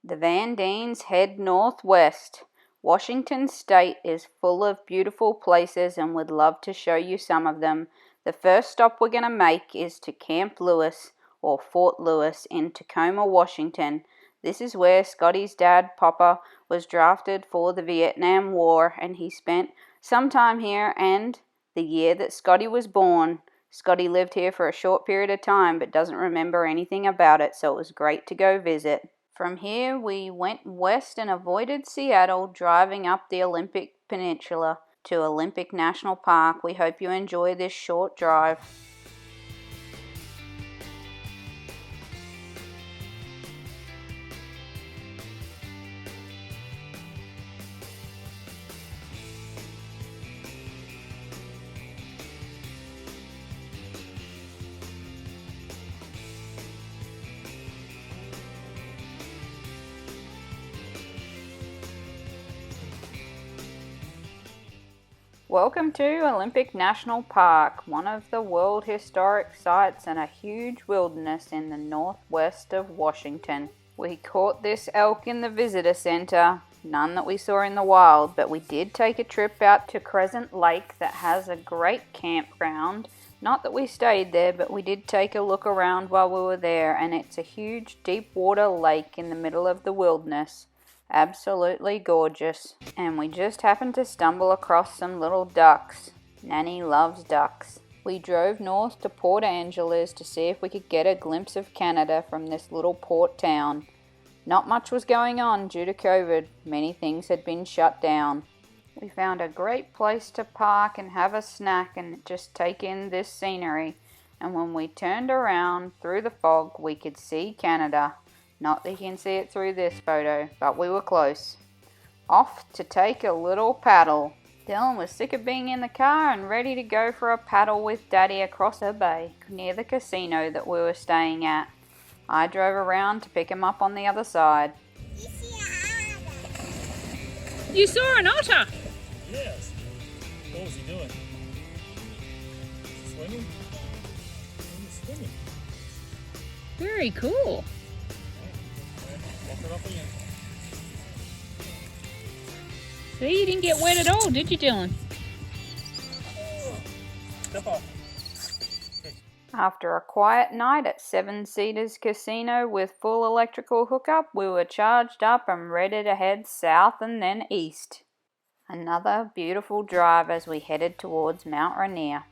The TheVanDeans head northwest. Washington State is full of beautiful places and would love to show you some of them. The first stop we're going to make is to Camp Lewis, or Fort Lewis, in Tacoma, Washington. This is where Scotty's dad, Papa, was drafted for the Vietnam War, and he spent some time here, and the year that Scotty was born. Scotty lived here for a short period of time but doesn't remember anything about it, so it was great to go visit. From here, we went west and avoided Seattle, driving up the Olympic Peninsula to Olympic National Park. We hope you enjoy this short drive. Welcome to Olympic National Park, one of the World Historic Sites and a huge wilderness in the northwest of Washington. We caught this elk in the visitor center, none that we saw in the wild, but we did take a trip out to Crescent Lake that has a great campground. Not that we stayed there, but we did take a look around while we were there, and it's a huge deep water lake in the middle of the wilderness. Absolutely gorgeous. And we just happened to stumble across some little ducks. Nanny loves ducks. We drove north to Port Angeles to see if we could get a glimpse of Canada from this little port town. Not much was going on due to COVID. Many things had been shut down. We found a great place to park and have a snack and just take in this scenery. And when we turned around through the fog, we could see Canada. Not that you can see it through this photo, but we were close. Off to take a little paddle. Dylan was sick of being in the car and ready to go for a paddle with Daddy across a bay near the casino that we were staying at. I drove around to pick him up on the other side. You saw an otter? Yes. What was he doing? Swimming? He was swimming. Very cool. Walk it up again. See, you didn't get wet at all, did you, Dylan? Step off. After a quiet night at Seven Cedars Casino with full electrical hookup, we were charged up and ready to head south and then east. Another beautiful drive as we headed towards Mount Rainier.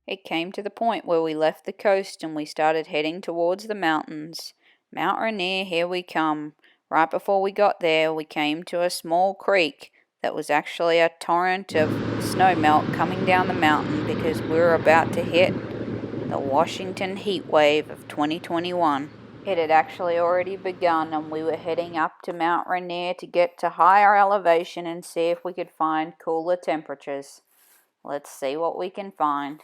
It came to the point where we left the coast and we started heading towards the mountains. Mount Rainier, here we come. Right before we got there, we came to a small creek that was actually a torrent of snowmelt coming down the mountain because we were about to hit the Washington heat wave of 2021. It had actually already begun and we were heading up to Mount Rainier to get to higher elevation and see if we could find cooler temperatures. Let's see what we can find.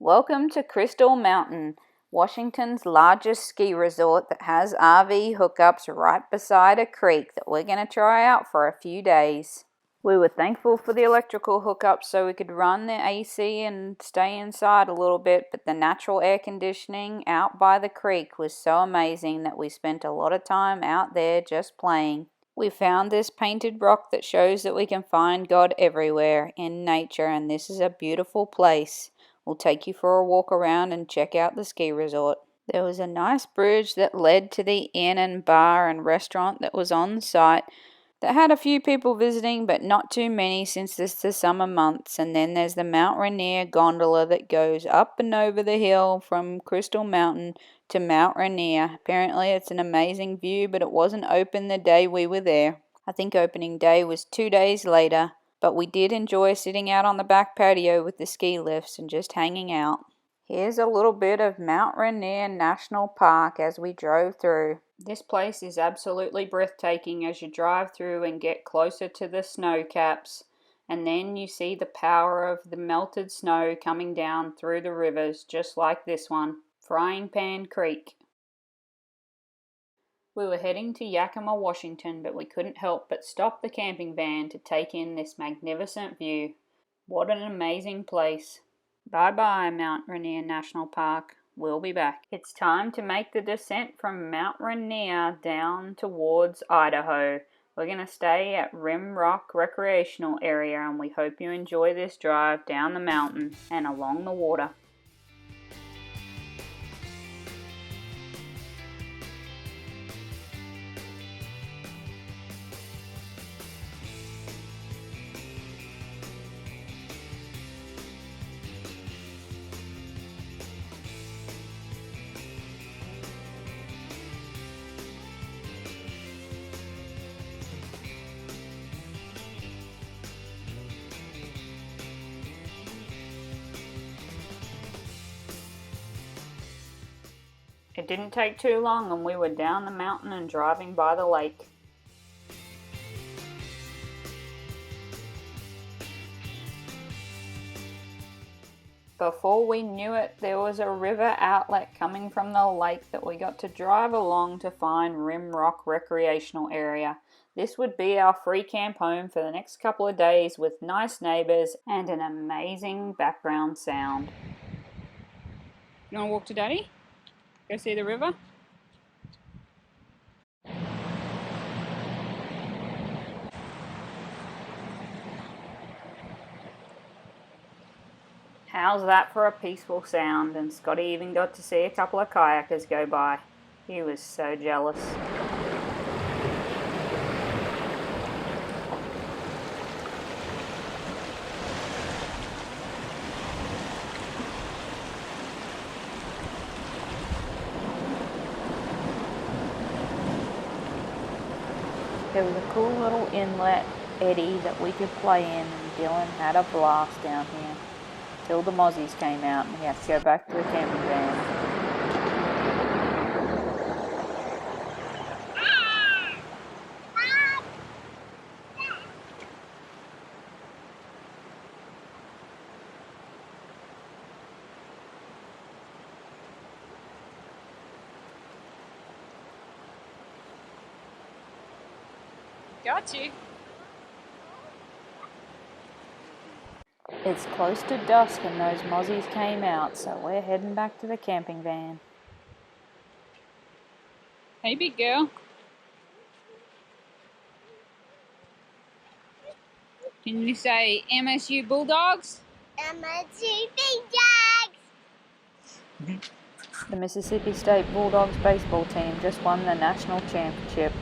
Welcome to Crystal Mountain, Washington's largest ski resort that has RV hookups right beside a creek that we're going to try out for a few days. We were thankful for the electrical hookup so we could run the AC and stay inside a little bit, but the natural air conditioning out by the creek was so amazing that we spent a lot of time out there just playing. We found this painted rock that shows that we can find God everywhere in nature, and this is a beautiful place. We'll take you for a walk around and check out the ski resort. There was a nice bridge that led to the inn and bar and restaurant that was on site. that had a few people visiting, but not too many since it's the summer months. And then there's the Mount Rainier gondola that goes up and over the hill from Crystal Mountain to Mount Rainier. Apparently it's an amazing view, but it wasn't open the day we were there. I think opening day was 2 days later, but we did enjoy sitting out on the back patio with the ski lifts and just hanging out. Here's a little bit of Mount Rainier National Park as we drove through. This place is absolutely breathtaking as you drive through and get closer to the snow caps, and then you see the power of the melted snow coming down through the rivers, just like this one, Frying Pan Creek. We were heading to Yakima, Washington, but we couldn't help but stop the camping van to take in this magnificent view. What an amazing place. Bye-bye, Mount Rainier National Park. We'll be back. It's time to make the descent from Mount Rainier down towards Idaho. We're going to stay at Rim Rock Recreational Area, and we hope you enjoy this drive down the mountain and along the water. It didn't take too long and we were down the mountain and driving by the lake. Before we knew it, there was a river outlet coming from the lake that we got to drive along to find Rim Rock Recreational Area. This would be our free camp home for the next couple of days with nice neighbors and an amazing background sound. You want to walk to Daddy? Go see the river? How's that for a peaceful sound? And Scotty even got to see a couple of kayakers go by. He was so jealous. There was a cool little inlet eddy that we could play in, and Dylan had a blast down here till the mozzies came out and he had to go back to the camping van. Got you. It's close to dusk and those mozzies came out, so we're heading back to the camping van. Hey, big girl. Can you say MSU Bulldogs? MSU Bulldogs! The Mississippi State Bulldogs baseball team just won the national championship,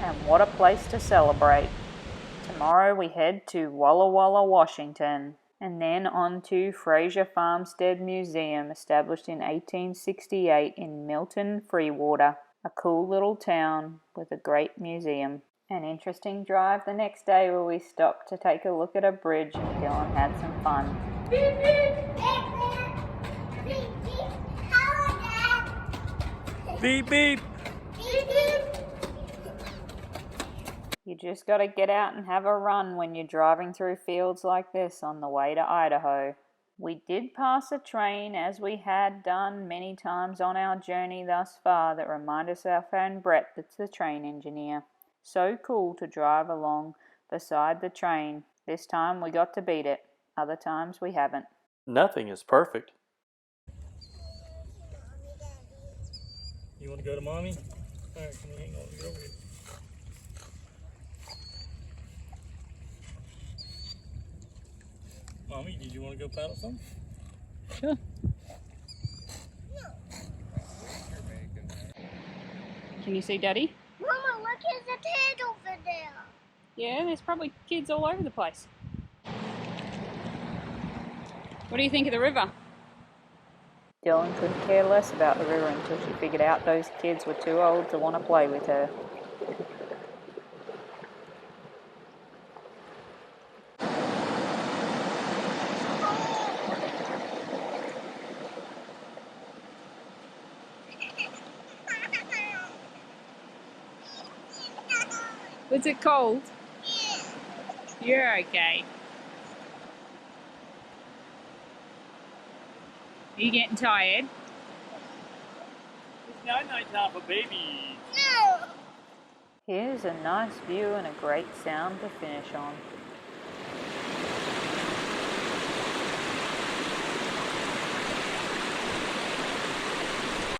and what a place to celebrate. Tomorrow we head to Walla Walla, Washington, and then on to Fraser Farmstead Museum, established in 1868 in Milton, Freewater, a cool little town with a great museum. An interesting drive the next day where we stopped to take a look at a bridge and Dylan had some fun. Beep, beep. You just gotta get out and have a run when you're driving through fields like this on the way to Idaho. We did pass a train, as we had done many times on our journey thus far, that remind us of our friend Brett that's the train engineer. So cool to drive along beside the train. This time we got to beat it. Other times we haven't. Nothing is perfect. You want to go to Mommy? All right, come on, hang on. Get over here. Mommy, did you want to go paddle some? Sure. Can you see Daddy? Mama, look at the turtle over there. Yeah, there's probably kids all over the place. What do you think of the river? Dylan couldn't care less about the river until she figured out those kids were too old to want to play with her. Was it cold? You're okay. Are you getting tired? It's night time for babies. Here's a nice view and a great sound to finish on.